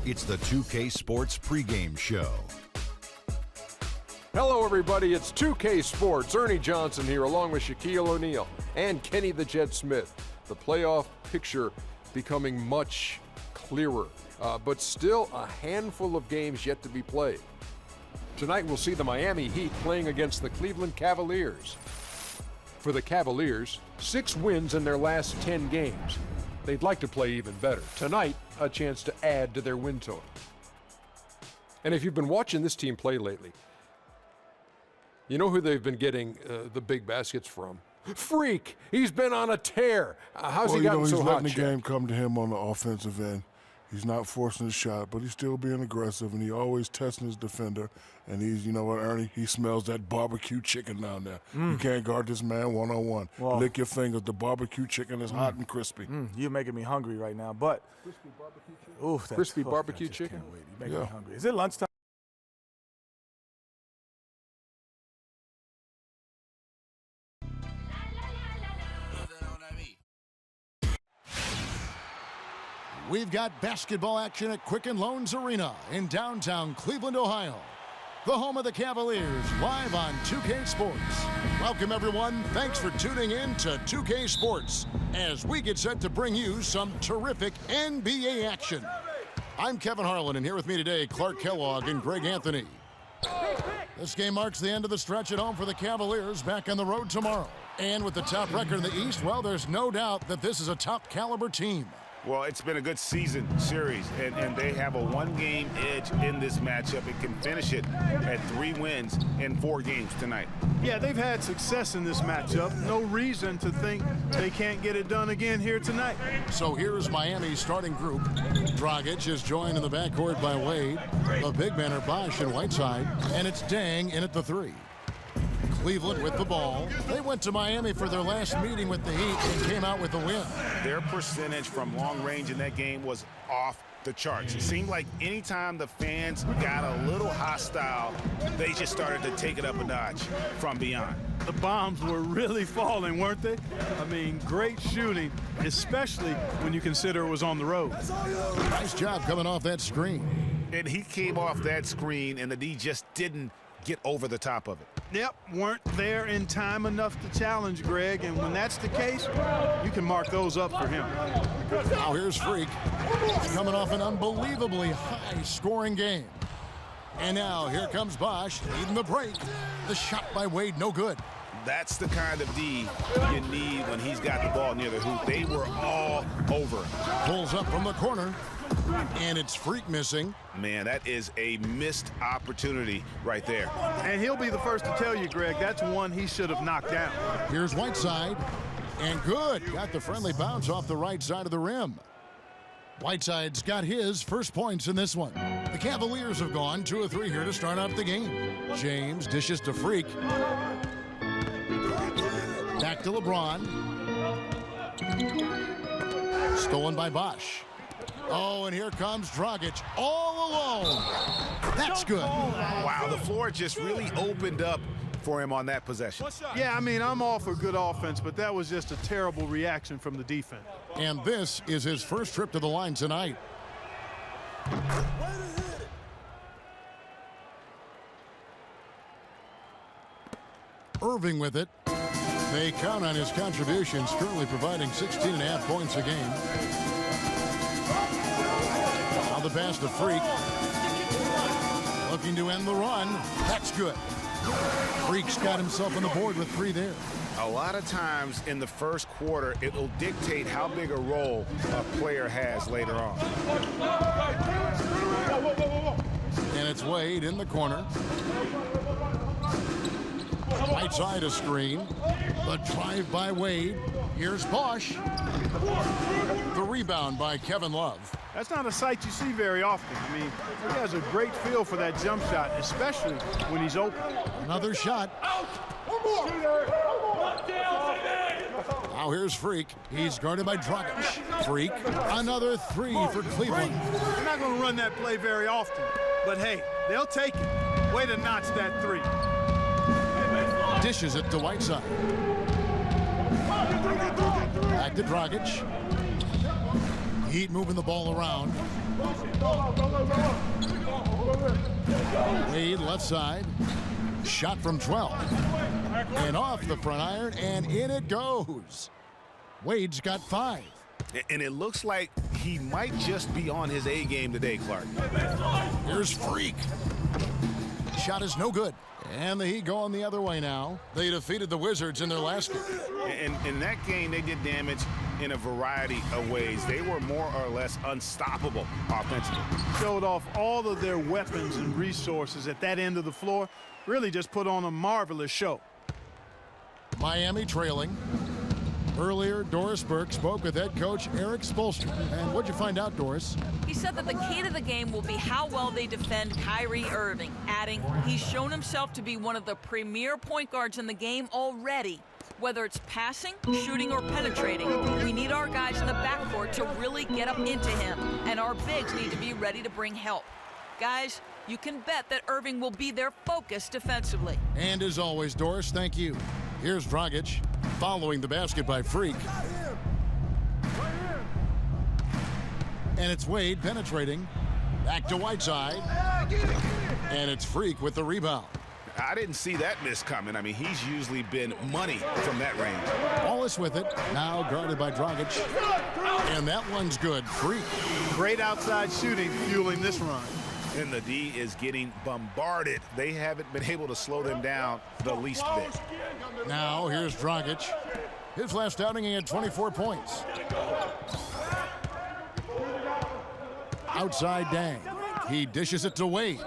It's the 2K Sports pregame show. Hello, everybody. It's 2K Sports. Ernie Johnson here, along with Shaquille O'Neal and Kenny the Jet Smith. The playoff picture becoming much clearer, but still a handful of games yet to be played. Tonight, we'll see the Miami Heat playing against the Cleveland Cavaliers. For the Cavaliers, 6 wins in their last 10 games. They'd like to play even better. Tonight, a chance to add to their win total. And if you've been watching this team play lately, you know who they've been getting the big baskets from? Freak! He's been on a tear. How's he gotten so hot? He's letting the game come to him on the offensive end. He's not forcing the shot, but he's still being aggressive, and he always testing his defender. And he's, you know what, Ernie? He smells that barbecue chicken down there. You can't guard this man one-on-one. Well, lick your fingers. The barbecue chicken is hot and crispy. You're making me hungry right now, but Crispy barbecue chicken? ooh, Crispy barbecue chicken? Can't wait. You're making me hungry. Is it lunchtime? We've got basketball action at Quicken Loans Arena in downtown Cleveland, Ohio. The home of the Cavaliers, live on 2K Sports. Welcome, everyone. Thanks for tuning in to 2K Sports as we get set to bring you some terrific NBA action. I'm Kevin Harlan, and here with me today, Clark Kellogg and Greg Anthony. This game marks the end of the stretch at home for the Cavaliers, back on the road tomorrow. And with the top record in the East, well, there's no doubt that this is a top-caliber team. Well, it's been a good series, and they have a one-game edge in this matchup. It can finish it at 3 wins in 4 games tonight. Yeah, they've had success in this matchup. No reason to think they can't get it done again here tonight. So here's Miami's starting group. Dragic is joined in the backcourt by Wade. The big men are Bosh and Whiteside, and it's Deng in at the 3. Cleveland with the ball. They went to Miami for their last meeting with the Heat and came out with the win. Their percentage from long range in that game was off the charts. It seemed like anytime the fans got a little hostile, they just started to take it up a notch from beyond. The bombs were really falling, weren't they? I mean, great shooting, especially when you consider it was on the road. Nice job coming off that screen. And he came off that screen, and the D just didn't get over the top of it. Yep, weren't there in time enough to challenge Greg, and when that's the case, you can mark those up for him. Now here's Freak. He's coming off an unbelievably high-scoring game. And now here comes Bosh leading the break. The shot by Wade, no good. That's the kind of D you need when he's got the ball near the hoop. They were all over him. Pulls up from the corner, and it's Freak missing. Man, that is a missed opportunity right there. And he'll be the first to tell you, Greg, that's one he should have knocked down. Here's Whiteside, and good. Got the friendly bounce off the right side of the rim. Whiteside's got his first points in this one. The Cavaliers have gone 2 of 3 here to start off the game. James dishes to Freak. Back to LeBron. Stolen by Bosh. Oh, and here comes Dragic all alone. That's good. Wow, the floor just really opened up for him on that possession. Yeah, I mean, I'm all for good offense, but that was just a terrible reaction from the defense. And this is his first trip to the line tonight. Irving with it. They count on his contributions, currently providing 16.5 points a game. Now the pass to Freak. Looking to end the run. That's good. Freak's got himself on the board with 3 there. A lot of times in the first quarter, it will dictate how big a role a player has later on. And it's Wade in the corner. Right side a screen. The drive by Wade. Here's Bosch. The rebound by Kevin Love. That's not a sight you see very often. I mean, he has a great feel for that jump shot, especially when he's open. Another shot. Now here's Freak. He's guarded by Dragic. Freak. Another 3 for Cleveland. They're not going to run that play very often, but hey, they'll take it. Way to notch that 3. Dishes it to Whiteside. Back to Dragic. Heat moving the ball around. Wade left side. Shot from 12. And off the front iron, and in it goes. Wade's got 5. And it looks like he might just be on his A game today, Clark. Here's Freak. Shot is no good. And the Heat going the other way now. They defeated the Wizards in their last game. And in that game, they did damage in a variety of ways. They were more or less unstoppable offensively. Showed off all of their weapons and resources at that end of the floor. Really just put on a marvelous show. Miami trailing. Earlier, Doris Burke spoke with head coach Eric Spoelstra. And what'd you find out, Doris? He said that the key to the game will be how well they defend Kyrie Irving, adding, he's shown himself to be one of the premier point guards in the game already. Whether it's passing, shooting, or penetrating, we need our guys in the backcourt to really get up into him, and our bigs need to be ready to bring help. Guys, you can bet that Irving will be their focus defensively. And as always, Doris, thank you. Here's Dragic, following the basket by Freak. And it's Wade penetrating. Back to Whiteside. And it's Freak with the rebound. I didn't see that miss coming. I mean, he's usually been money from that range. Wallace with it. Now guarded by Dragic. And that one's good. Freak. Great outside shooting fueling this run. And the D is getting bombarded. They haven't been able to slow them down the least bit. Now here's Dragic. His last outing, he had 24 points. Outside Dang. He dishes it to Wade.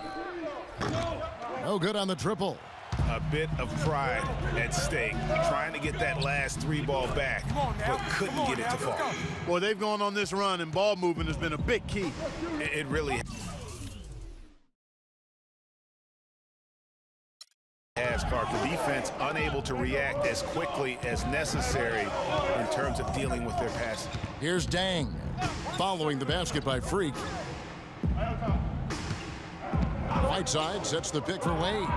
No good on the triple. A bit of pride at stake, trying to get that last 3 ball back, but couldn't get it to fall. Boy, they've gone on this run, and ball movement has been a big key. It really has, Clark. The defense unable to react as quickly as necessary in terms of dealing with their passing. Here's Dang, following the basket by Freak. Whiteside sets the pick for Wade.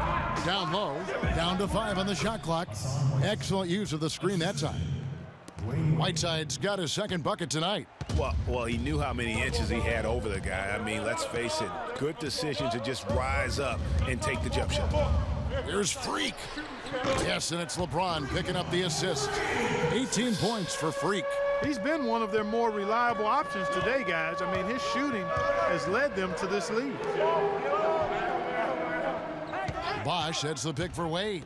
Down low, down to 5 on the shot clock. Excellent use of the screen that time. Whiteside's got his second bucket tonight. Well, he knew how many inches he had over the guy. I mean, let's face it, good decision to just rise up and take the jump shot. Here's Freak. Yes, and it's LeBron picking up the assist. 18 points for Freak. He's been one of their more reliable options today, guys. I mean, his shooting has led them to this lead. Bosch heads the pick for Wade.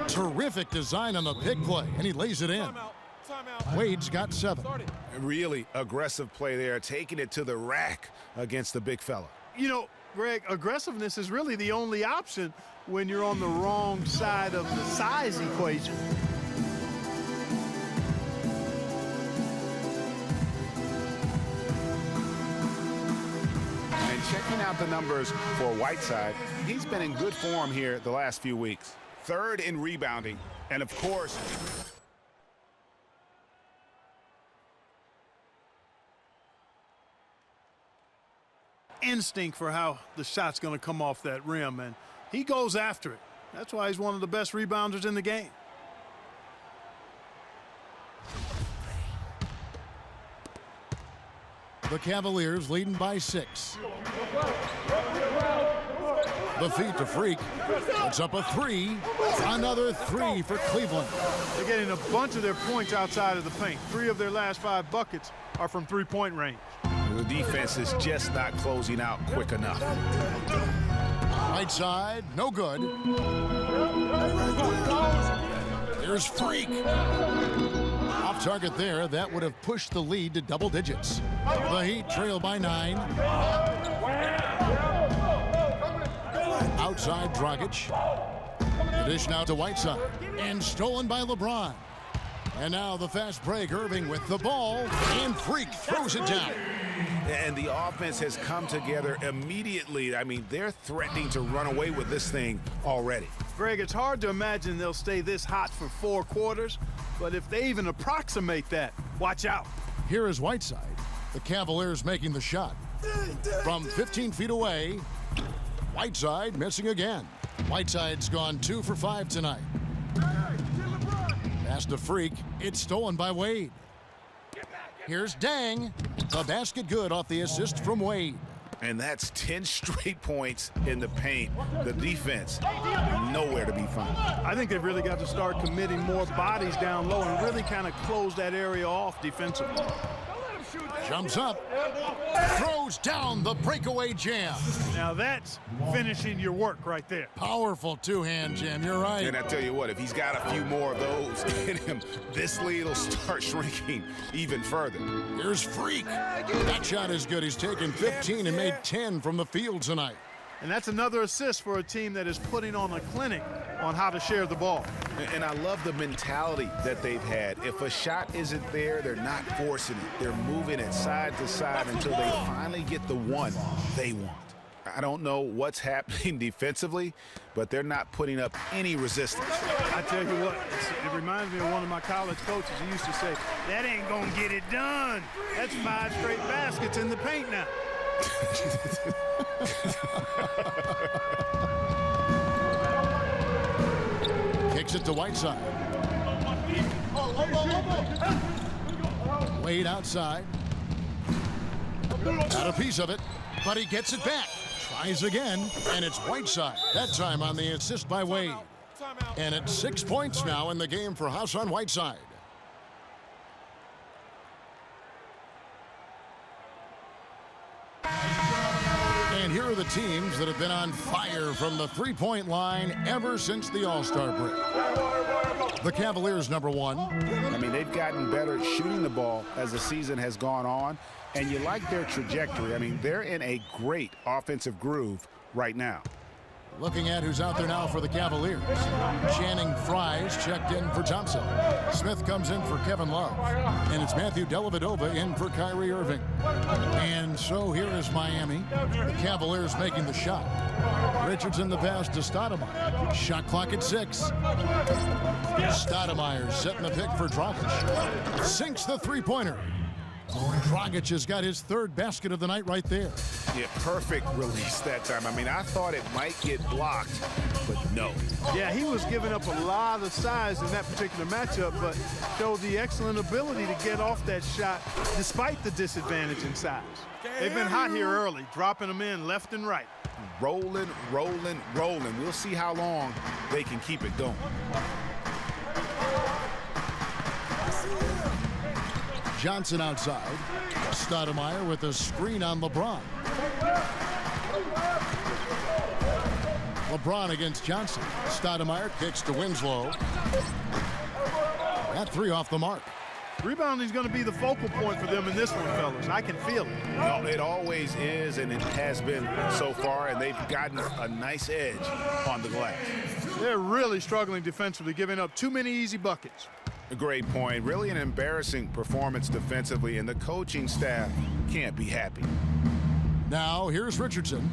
Terrific design on the pick play, and he lays it in. Wade's got 7. Really aggressive play there, taking it to the rack against the big fella. You know, Greg, aggressiveness is really the only option when you're on the wrong side of the size equation. And checking out the numbers for Whiteside, he's been in good form here the last few weeks. 3rd in rebounding, and of course, instinct for how the shot's going to come off that rim, and he goes after it. That's why he's one of the best rebounders in the game. The Cavaliers leading by 6. The feed to Freak. It's up a 3. Another 3 for Cleveland. They're getting a bunch of their points outside of the paint. 3 of their last 5 buckets are from three-point range. The defense is just not closing out quick enough. Right side, no good. Here's Freak. Off target there. That would have pushed the lead to double digits. The Heat trail by 9. Outside Dragic. The dish now to Whiteside. And stolen by LeBron. And now the fast break. Irving with the ball. And Freak throws it down. And the offense has come together immediately. I mean, they're threatening to run away with this thing already. Greg, it's hard to imagine they'll stay this hot for 4 quarters, but if they even approximate that, watch out. Here is Whiteside. The Cavaliers making the shot. From 15 feet away, Whiteside missing again. Whiteside's gone 2 for 5 tonight. Pass to Freak. It's stolen by Wade. Here's Dang. The basket good off the assist from Wade. And that's 10 straight points in the paint. The defense, nowhere to be found. I think they've really got to start committing more bodies down low and really kind of close that area off defensively. Jumps up. Throws down the breakaway jam. Now that's finishing your work right there. Powerful two-hand jam. You're right. And I tell you what, if he's got a few more of those in him, this lead will start shrinking even further. Here's Freak. That shot is good. He's taken 15 and made 10 from the field tonight. And that's another assist for a team that is putting on a clinic on how to share the ball. And I love the mentality that they've had. If a shot isn't there, they're not forcing it. They're moving it side to side until they finally get the one they want. I don't know what's happening defensively, but they're not putting up any resistance. I tell you what, it reminds me of one of my college coaches who used to say, that ain't gonna get it done. That's 5 straight baskets in the paint now. Kicks it to Whiteside. Wade outside. Got a piece of it, but he gets it back. Tries again, and it's Whiteside. That time on the assist by Wade. And it's 6 points now in the game for Hassan Whiteside. And here are the teams that have been on fire from the three-point line ever since the All-Star break. The Cavaliers, number 1. I mean, they've gotten better at shooting the ball as the season has gone on, and you like their trajectory. I mean, they're in a great offensive groove right now. Looking at who's out there now for the Cavaliers. Channing Frye's checked in for Thompson. Smith comes in for Kevin Love. And it's Matthew Dellavedova in for Kyrie Irving. And so here is Miami. The Cavaliers making the shot. Richardson the pass to Stoudemire. Shot clock at 6. Stoudemire setting the pick for Dragic. Sinks the three-pointer. Dragic has got his 3rd basket of the night right there. Yeah, perfect release that time. I mean, I thought it might get blocked, but no. Yeah, he was giving up a lot of size in that particular matchup, but showed the excellent ability to get off that shot despite the disadvantage in size. They've been hot here early, dropping them in left and right. Rolling, rolling, rolling. We'll see how long they can keep it going. Johnson outside. Stoudemire with a screen on LeBron. LeBron against Johnson. Stoudemire kicks to Winslow. That 3 off the mark. Rebounding is going to be the focal point for them in this one, fellas. I can feel it. Well, it always is, and it has been so far, and they've gotten a nice edge on the glass. They're really struggling defensively, giving up too many easy buckets. A great point. Really an embarrassing performance defensively, and the coaching staff can't be happy. Now, here's Richardson.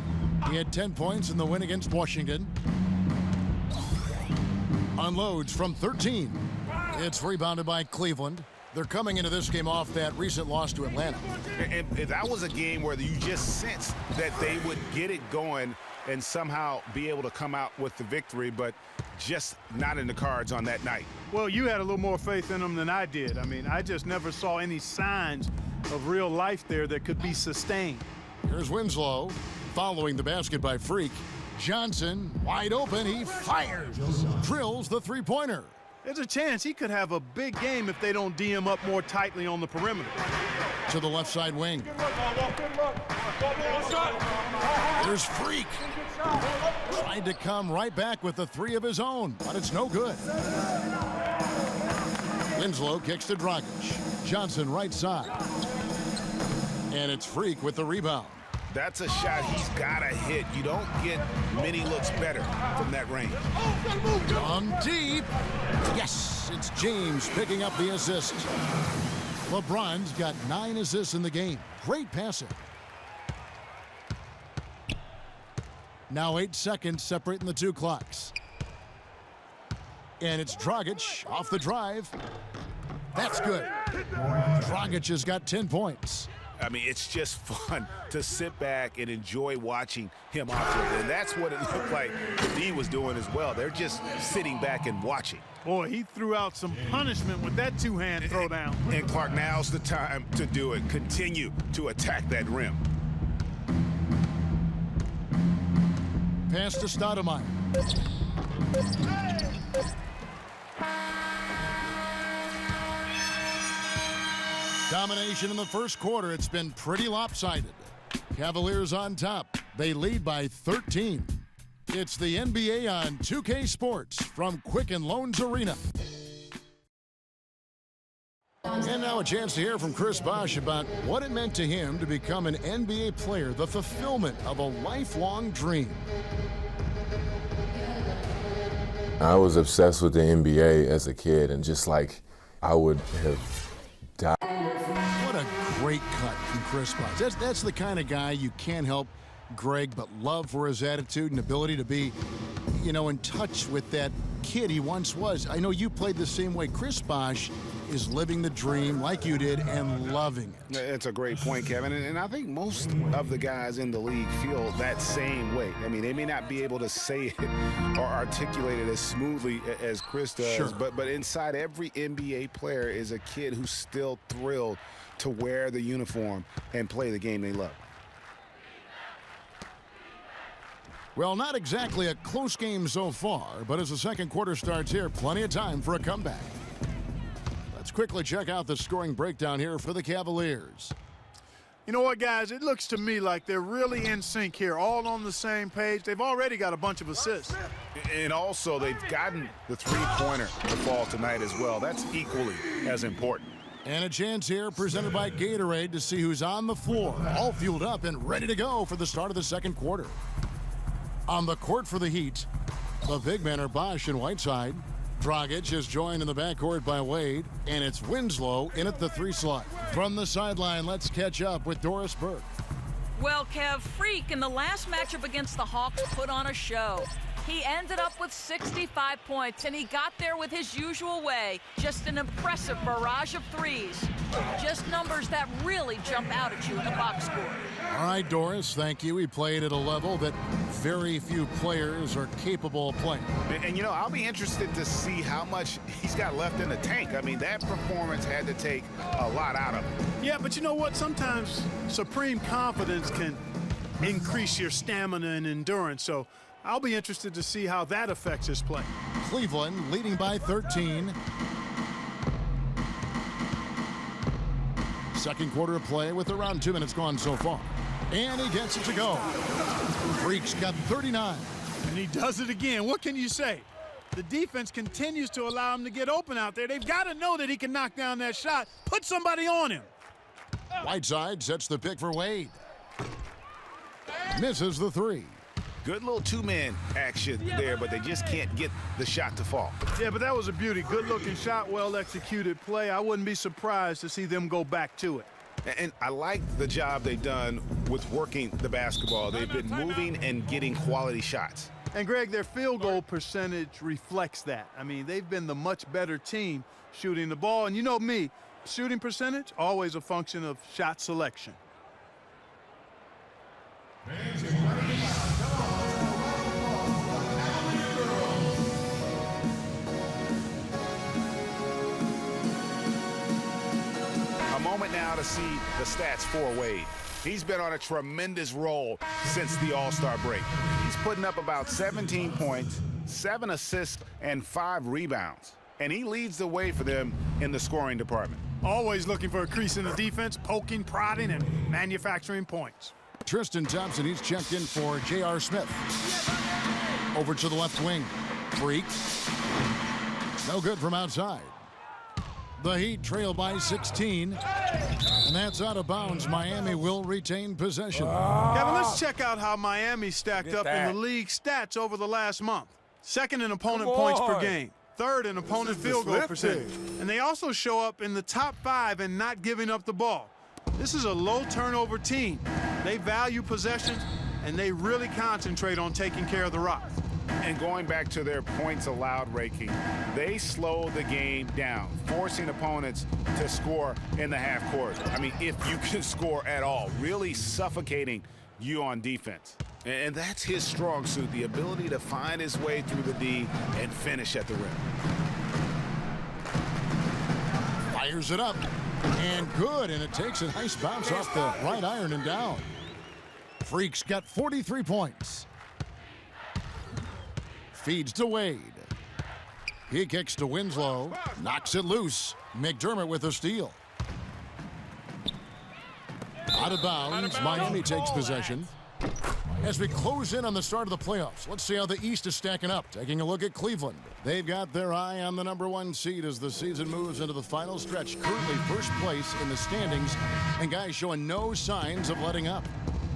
He had 10 points in the win against Washington. Unloads from 13. It's rebounded by Cleveland. They're coming into this game off that recent loss to Atlanta. And that was a game where you just sensed that they would get it going and somehow be able to come out with the victory, but just not in the cards on that night. Well, you had a little more faith in them than I did. I mean, I just never saw any signs of real life there that could be sustained. Here's Winslow following the basket by Freak. Johnson wide open. He fires. Drills the three-pointer. There's a chance he could have a big game if they don't D him up more tightly on the perimeter. To the left side wing. There's Freak. Tried to come right back with the three of his own, but it's no good. Winslow kicks to Dragic. Johnson right side. And it's Freak with the rebound. That's a shot he's got to hit. You don't get many looks better from that range. From deep. Yes, it's James picking up the assist. LeBron's got 9 assists in the game. Great passing. Now 8 seconds separating the two clocks. And it's Dragic off the drive. That's good. Dragic has got 10 points. I mean, it's just fun to sit back and enjoy watching him operate. And that's what it looked like D was doing as well. They're just sitting back and watching. Boy, he threw out some punishment with that two-hand throwdown. And Clark, now's the time to do it. Continue to attack that rim. Pass to Stoudemire. Domination in the first quarter. It's been pretty lopsided. Cavaliers on top. They lead by 13. It's the NBA on 2K Sports from Quicken Loans Arena. And now a chance to hear from Chris Bosh about what it meant to him to become an NBA player, the fulfillment of a lifelong dream. I was obsessed with the NBA as a kid, and just like I would have died. What a great cut from Chris Bosh. That's the kind of guy you can't help Greg but love for his attitude and ability to be, you know, in touch with that kid he once was. I know you played the same way. Chris Bosh is living the dream like you did and loving it. It's a great point, Kevin. And I think most of the guys in the league feel that same way. I mean, they may not be able to say it or articulate it as smoothly as Chris does, sure. but inside every NBA player is a kid who's still thrilled to wear the uniform and play the game they love. Well, not exactly a close game so far, but as the second quarter starts here, plenty of time for a comeback. Let's quickly check out the scoring breakdown here for the Cavaliers. You know what, guys? It looks to me like they're really in sync here, all on the same page. They've already got a bunch of assists. And also, they've gotten the three-pointer to fall tonight as well. That's equally as important. And a chance here presented by Gatorade to see who's on the floor, all fueled up and ready to go for the start of the second quarter. On the court for the Heat, the big men are Bosh and Whiteside. Dragic is joined in the backcourt by Wade, and it's Winslow in at the 3 slot. From the sideline, let's catch up with Doris Burke. Well, Kev, Freak in the last matchup against the Hawks put on a show. He ended up with 65 points, and he got there with his usual way. Just an impressive barrage of threes. Just numbers that really jump out at you in the box score. All right, Doris, thank you. He played at a level that very few players are capable of playing. And you know, I'll be interested to see how much he's got left in the tank. I mean, that performance had to take a lot out of him. Yeah, but you know what? Sometimes supreme confidence can increase your stamina and endurance. So I'll be interested to see how that affects his play. Cleveland leading by 13. Second quarter of play with around 2 minutes gone so far. And he gets it to go. Freak's got 39. And he does it again. What can you say? The defense continues to allow him to get open out there. They've got to know that he can knock down that shot. Put somebody on him. Whiteside sets the pick for Wade. Misses the 3. Good little two-man action there, but they just can't get the shot to fall. Yeah, but that was a beauty. Good-looking shot, well-executed play. I wouldn't be surprised to see them go back to it. And I like the job they've done with working the basketball. They've been moving and getting quality shots. And, Greg, their field goal percentage reflects that. I mean, they've been the much better team shooting the ball. And you know me, Shooting percentage, always a function of shot selection. A moment now to see the stats for Wade. He's been on a tremendous roll since the All-Star break. He's putting up about 17 points, 7 assists, and 5 rebounds. And he leads the way for them in the scoring department. Always looking for a crease in the defense, poking, prodding, and manufacturing points. Tristan Thompson, he's checked in for J.R. Smith. Over to the left wing. Freak. No good from outside. The Heat trail by 16. And that's out of bounds. Miami will retain possession. Kevin, let's check out how Miami stacked up in the league stats over the last month. Second in opponent points per game. Third in opponent field goal percentage. And they also show up in the top 5 in not giving up the ball. This is a low turnover team. They value possessions, and they really concentrate on taking care of the rock. And going back to their points allowed ranking, they slow the game down, forcing opponents to score in the half court. I mean, if you can score at all, really suffocating you on defense. And that's his strong suit, the ability to find his way through the D and finish at the rim. Fires it up. And good, and it takes a nice bounce off the right iron and down. Freak's got 43 points. Feeds to Wade. He kicks to Winslow. Knocks it loose. McDermott with a steal. Out of bounds. Miami takes possession. As we close in on the start of the playoffs, let's see how the East is stacking up. Taking a look at Cleveland. They've got their eye on the #1 seed as the season moves into the final stretch. Currently first place in the standings, and guys showing no signs of letting up.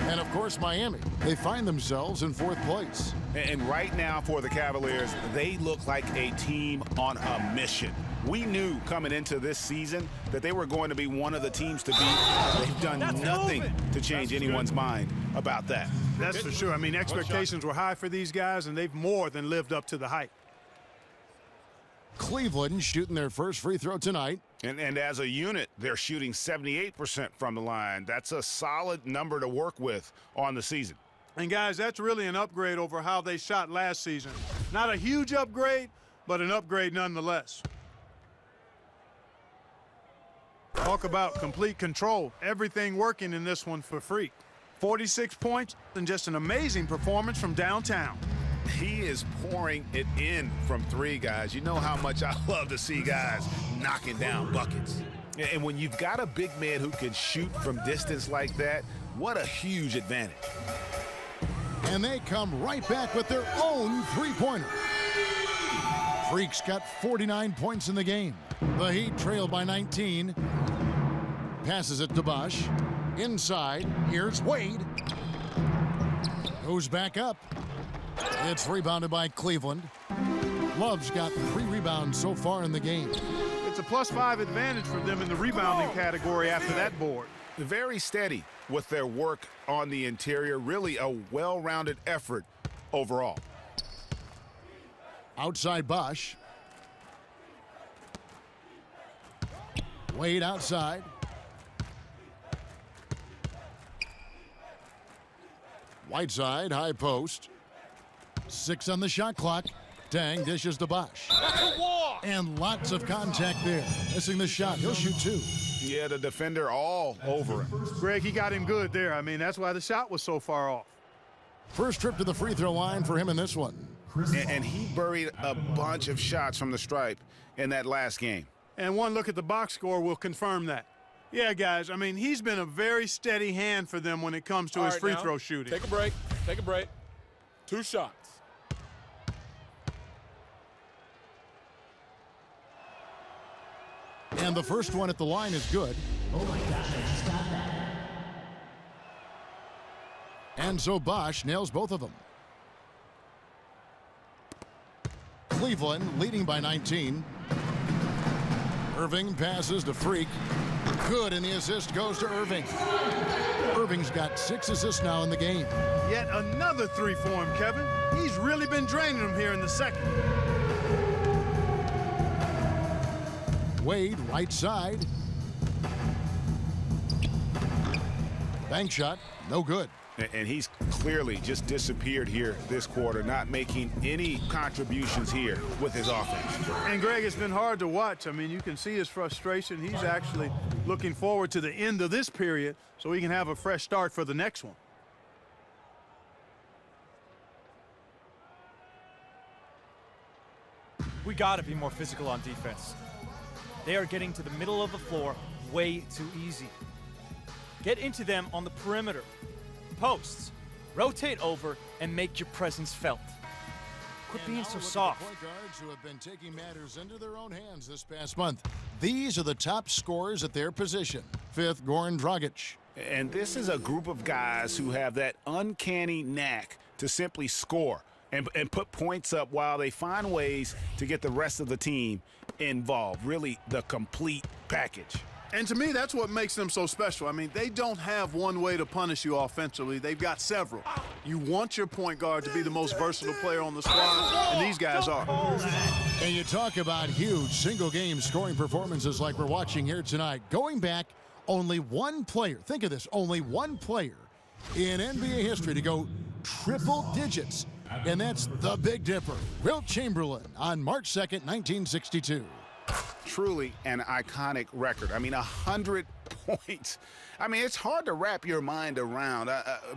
And of course, Miami, they find themselves in 4th place. And right now for the Cavaliers, they look like a team on a mission. We knew coming into this season that they were going to be one of the teams to beat. They've done nothing to change anyone's mind about that. That's for sure. I mean, expectations were high for these guys, and they've more than lived up to the hype. Cleveland shooting their first free throw tonight. And as a unit, they're shooting 78% from the line. That's a solid number to work with on the season. And guys, that's really an upgrade over how they shot last season. Not a huge upgrade, but an upgrade nonetheless. Talk about complete control. Everything working in this one for Freak. 46 points and just an amazing performance from downtown. He is pouring it in from 3, guys. You know how much I love to see guys knocking down buckets. And when you've got a big man who can shoot from distance like that, what a huge advantage. And they come right back with their own three-pointer. Freak's got 49 points in the game. The Heat trail by 19. Passes it to Bosh. Inside, here's Wade. Goes back up. It's rebounded by Cleveland. Love's got 3 rebounds so far in the game. It's a +5 advantage for them in the rebounding category after that board. Very steady with their work on the interior. Really a well-rounded effort overall. Outside Bosh. Wade outside. Whiteside, high post. 6 on the shot clock. Tang dishes to Bosh. And lots of contact there. Missing the shot. He'll shoot 2. Yeah, the defender all over him. Greg, he got him good there. I mean, that's why the shot was so far off. First trip to the free throw line for him in this one. And he buried a bunch of shots from the stripe in that last game. And one look at the box score will confirm that. Yeah, guys, I mean, he's been a very steady hand for them when it comes to his free throw shooting. Take a break. Take a break. 2 shots. And the first one at the line is good. Oh my gosh, I just got that. And so Bosh nails both of them. Cleveland leading by 19. Irving passes to Freak. Good, and the assist goes to Irving. Irving's got 6 assists now in the game. Yet another 3 for him, Kevin. He's really been draining them here in the second. Wade, right side. Bank shot, no good. And he's clearly just disappeared here this quarter, not making any contributions here with his offense. And, Greg, it's been hard to watch. I mean, you can see his frustration. He's actually looking forward to the end of this period so he can have a fresh start for the next one. We got to be more physical on defense. They are getting to the middle of the floor way too easy. Get into them on the perimeter. Posts. Rotate over and make your presence felt. Quit being so soft. Point guards who have been taking matters into their own hands this past month. These are the top scorers at their position. Fifth, Goran Dragic. And this is a group of guys who have that uncanny knack to simply score and put points up while they find ways to get the rest of the team involved. Really the complete package. And to me, that's what makes them so special. I mean, they don't have one way to punish you offensively. They've got several. You want your point guard to be the most versatile player on the squad, and these guys are. And you talk about huge single-game scoring performances like we're watching here tonight. Going back, only one player, think of this, only one player in NBA history to go triple digits, and that's the Big Dipper, Wilt Chamberlain, on March 2nd, 1962. Truly an iconic record. I mean, 100 points. I mean, it's hard to wrap your mind around,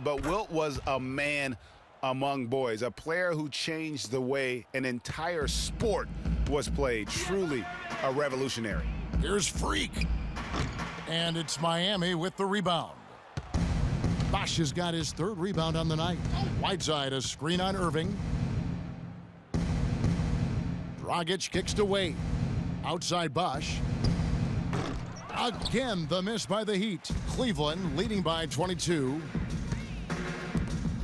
but Wilt was a man among boys, a player who changed the way an entire sport was played. Truly a revolutionary. Here's Freak, and it's Miami with the rebound. Bosh has got his third rebound on the night. Whiteside, a screen on Irving. Dragic kicks to Wade. Outside Bosh. Again, the miss by the Heat. Cleveland leading by 22.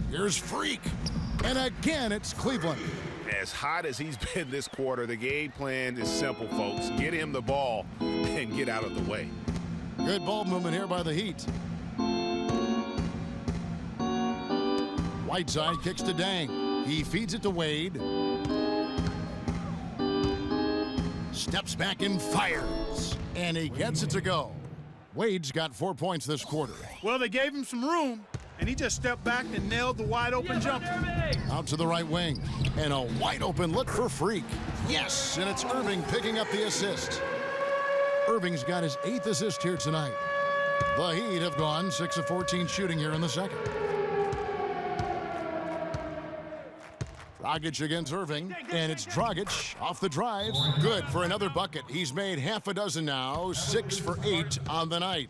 Here's Freak. And again, it's Cleveland. As hot as he's been this quarter, the game plan is simple, folks. Get him the ball and get out of the way. Good ball movement here by the Heat. Whiteside kicks to Dang. He feeds it to Wade. Steps back and fires. And he gets it to go. Wade's got 4 points this quarter. Well, they gave him some room, and he just stepped back and nailed the wide-open jumper. Out to the right wing. And a wide-open look for Freak. Yes, and it's Irving picking up the assist. Irving's got his 8th assist here tonight. The Heat have gone 6 of 14 shooting here in the second. Dragic against Irving, and it's Dragic off the drive. Good for another bucket. He's made half a dozen now, 6 for 8 on the night.